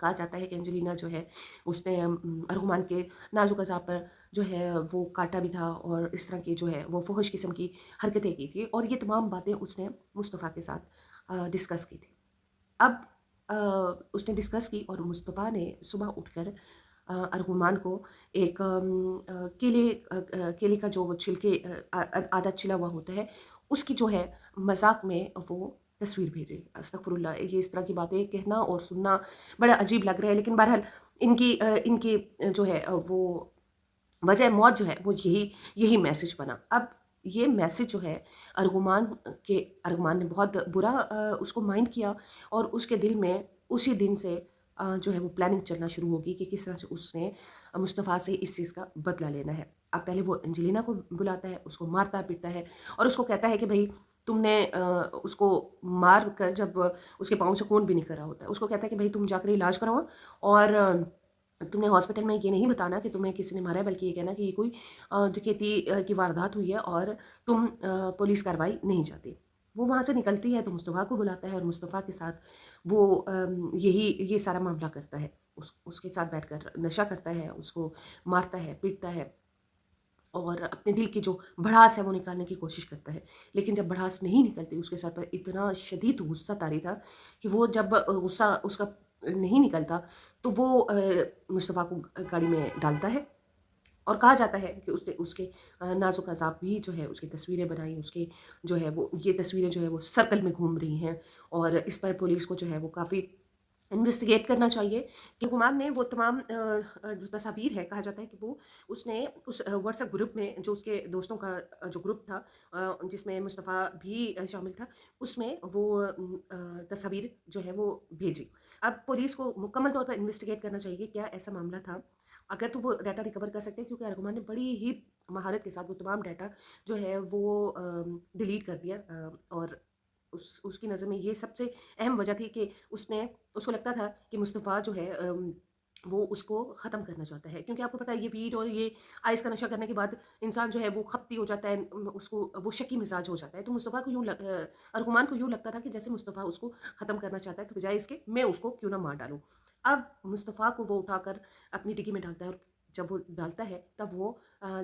کہا جاتا ہے کہ انجلینا جو ہے اس نے ارغمان کے نازک اعضاء پر جو ہے وہ کاٹا بھی تھا، اور اس طرح کی جو ہے وہ فحش قسم کی حرکتیں کی تھی، اور یہ تمام باتیں اس نے مصطفیٰ کے ساتھ ڈسکس کی تھی۔ اب اس نے ڈسکس کی، اور مصطفیٰ نے صبح اٹھ کر ارغمان کو ایک کیلے کا جو وہ چھلکے آدھا چھلا ہوا ہوتا ہے، اس کی جو ہے مذاق میں وہ تصویر بھیجی۔ استغفر اللہ، یہ اس طرح کی باتیں کہنا اور سننا بڑا عجیب لگ رہا ہے، لیکن بہرحال ان کی جو ہے وہ وجہ موت جو ہے وہ یہی میسج بنا۔ اب یہ میسج جو ہے ارغمان نے بہت برا اس کو مائنڈ کیا، اور اس کے دل میں اسی دن سے جو ہے وہ پلاننگ چلنا شروع ہوگی کہ کس طرح سے اس نے مصطفیٰ سے اس چیز کا بدلہ لینا ہے۔ اب پہلے وہ انجلینا کو بلاتا ہے، اس کو مارتا پیٹتا ہے، اور اس کو کہتا ہے کہ بھائی تم نے اس کو مار کر، جب اس کے پاؤں سے خون بھی نکل رہا ہوتا ہے، اس کو کہتا ہے کہ بھائی تم جا کر علاج کراؤ، اور تم نے ہاسپٹل میں یہ نہیں بتانا کہ تمہیں کسی نے مارا ہے، بلکہ یہ کہنا کہ یہ کوئی ڈکیتی کی واردات ہوئی ہے، اور تم پولیس کارروائی نہیں چاہتی۔ وہ وہاں سے نکلتی ہے تو مصطفیٰ کو بلاتا ہے، اور مصطفیٰ کے ساتھ وہ یہ سارا معاملہ کرتا ہے، اس کے ساتھ بیٹھ کر نشہ کرتا ہے، اس کو مارتا ہے پیٹتا ہے، اور اپنے دل کی جو بھڑاس ہے وہ نکالنے کی کوشش کرتا ہے۔ لیکن جب بھڑاس نہیں نکلتی، اس کے سر پر اتنا شدید غصہ طاری تھا کہ وہ جب غصہ اس کا نہیں نکلتا تو وہ مصطفیٰ کو گاڑی میں ڈالتا ہے، اور کہا جاتا ہے کہ اس کے نازک اعضاء بھی جو ہے اس کی تصویریں بنائیں، اس کے جو ہے وہ یہ تصویریں جو ہے وہ سرکل میں گھوم رہی ہیں، اور اس پر پولیس کو جو ہے وہ کافی انویسٹیگیٹ کرنا چاہیے کہ حکومت نے وہ تمام جو تصاویر ہے، کہا جاتا ہے کہ وہ اس نے اس واٹس ایپ گروپ میں، جو اس کے دوستوں کا جو گروپ تھا جس میں مصطفیٰ بھی شامل تھا، اس میں وہ تصاویر جو ہے وہ بھیجی۔ اب پولیس کو مکمل طور پر انویسٹیگیٹ کرنا چاہیے کہ کیا ایسا معاملہ تھا۔ اگر تو وہ ڈیٹا ریکور کر سکتے ہیں، کیونکہ ارغمان نے بڑی ہی مہارت کے ساتھ وہ تمام ڈیٹا جو ہے وہ ڈیلیٹ کر دیا، اور اس کی نظر میں یہ سب سے اہم وجہ تھی کہ اس کو لگتا تھا کہ مصطفیٰ جو ہے وہ اس کو ختم کرنا چاہتا ہے، کیونکہ آپ کو پتہ ہے یہ ویڈ اور یہ آئس کا نشہ کرنے کے بعد انسان جو ہے وہ خپتی ہو جاتا ہے، اس کو وہ شکی مزاج ہو جاتا ہے۔ تو مصطفیٰ کو ارغمان کو یوں لگتا تھا کہ جیسے مصطفیٰ اس کو ختم کرنا چاہتا ہے، تو بجائے اس کے میں اس کو کیوں نہ مار ڈالوں۔ اب مصطفیٰ کو وہ اٹھا کر اپنی ڈگی میں ڈالتا ہے، اور جب وہ ڈالتا ہے تب وہ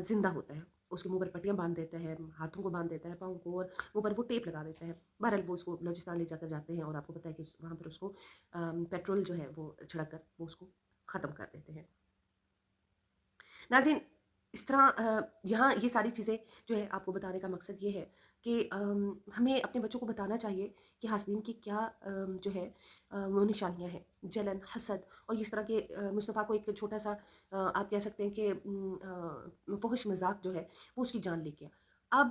زندہ ہوتا ہے۔ اس کے منہ پر پٹیاں باندھ دیتا ہے، ہاتھوں کو باندھ دیتا ہے، پاؤں کو، اور منہ پر وہ ٹیپ لگا دیتا ہے۔ بہرحال وہ اس کو بلوچستان لے جا کر جاتے ہیں، اور آپ کو پتہ ہے کہ وہاں پر اس کو پیٹرول جو ہے وہ چھڑک کر وہ اس کو ختم کر دیتے ہیں۔ ناظرین، اس طرح یہاں یہ ساری چیزیں جو ہے آپ کو بتانے کا مقصد یہ ہے کہ ہمیں اپنے بچوں کو بتانا چاہیے کہ حاسدین کی کیا جو ہے وہ نشانیاں ہیں، جلن، حسد، اور اس طرح کے مصطفیٰ کو ایک چھوٹا سا آپ کہہ سکتے ہیں کہ فحش مذاق جو ہے وہ اس کی جان لے گیا۔ اب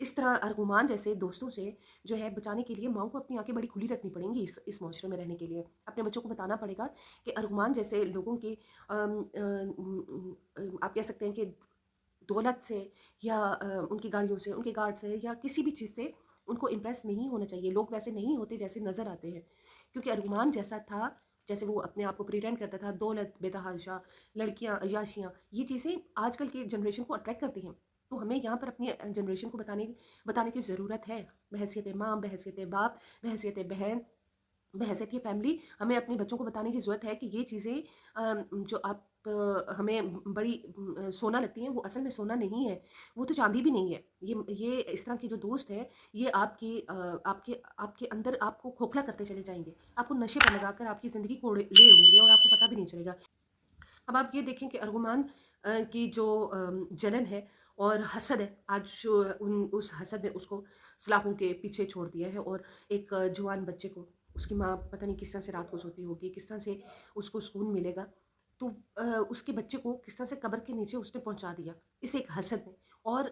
اس طرح ارغمان جیسے دوستوں سے جو ہے بچانے کے لیے ماؤں کو اپنی آنکھیں بڑی کھلی رکھنی پڑیں گی، اس معاشرے میں رہنے کے لیے اپنے بچوں کو بتانا پڑے گا کہ ارغمان جیسے لوگوں کی آپ کہہ سکتے ہیں کہ دولت سے، یا ان کی گاڑیوں سے، ان کے گارڈ سے، یا کسی بھی چیز سے ان کو امپریس نہیں ہونا چاہیے۔ لوگ ویسے نہیں ہوتے جیسے نظر آتے ہیں، کیونکہ ارغمان جیسا تھا، جیسے وہ اپنے آپ کو پریٹینڈ کرتا تھا، دولت، بے تحاشا، لڑکیاں، عیاشیاں، یہ چیزیں آج کل کی جنریشن کو اٹریکٹ کرتی ہیں۔ تو ہمیں یہاں پر اپنی جنریشن کو بتانے کی ضرورت ہے، بحیثیت ماں، بحیثیت باپ، بحیثیت بہن، بحیثیت یہ فیملی، ہمیں اپنے بچوں کو بتانے کی ضرورت ہے کہ یہ چیزیں جو آپ ہمیں بڑی سونا لگتی ہیں، وہ اصل میں سونا نہیں ہے، وہ تو چاندی بھی نہیں ہے۔ یہ اس طرح کے جو دوست ہیں، یہ آپ کے اندر آپ کو کھوکھلا کرتے چلے جائیں گے، آپ کو نشے پر لگا کر آپ کی زندگی کو لے اڑیں گے، اور آپ کو پتہ بھی نہیں چلے گا۔ اب آپ یہ دیکھیں کہ ارغمان کی جو جلن ہے اور حسد ہے، آج اس حسد نے اس کو سلاخوں کے پیچھے چھوڑ دیا ہے، اور ایک جوان بچے کو اس کی ماں پتہ نہیں کس طرح سے رات کو سوتی ہوگی، کس طرح سے اس کو سکون ملے گا، تو اس کے بچے کو کس طرح سے قبر کے نیچے اس نے پہنچا دیا، اس ایک حسد نے۔ اور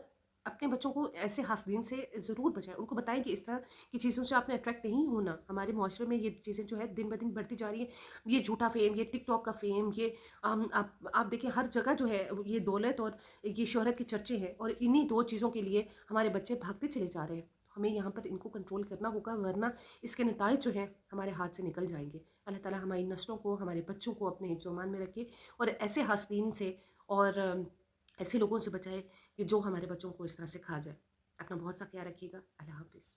اپنے بچوں کو ایسے حاسدین سے ضرور بچائیں، ان کو بتائیں کہ اس طرح کی چیزوں سے آپ نے اٹریکٹ نہیں ہونا۔ ہمارے معاشرے میں یہ چیزیں جو ہے دن بدن بڑھتی جا رہی ہیں، یہ جھوٹا فیم، یہ ٹک ٹاک کا فیم، یہ آپ دیکھیں ہر جگہ جو ہے یہ دولت اور یہ شہرت کے چرچے ہیں، اور انہی دو چیزوں کے لیے ہمارے بچے بھاگتے چلے جا رہے ہیں۔ ہمیں یہاں پر ان کو کنٹرول کرنا ہوگا، ورنہ اس کے نتائج جو ہیں ہمارے ہاتھ سے نکل جائیں گے۔ اللہ تعالیٰ ہماری نسلوں کو، ہمارے بچوں کو اپنے حفظ و امان میں رکھے، اور ایسے حاسدین سے اور ایسے لوگوں سے بچائے کہ جو ہمارے بچوں کو اس طرح سے کھا جائے۔ اپنا بہت سا خیال رکھیے گا۔ اللہ حافظ۔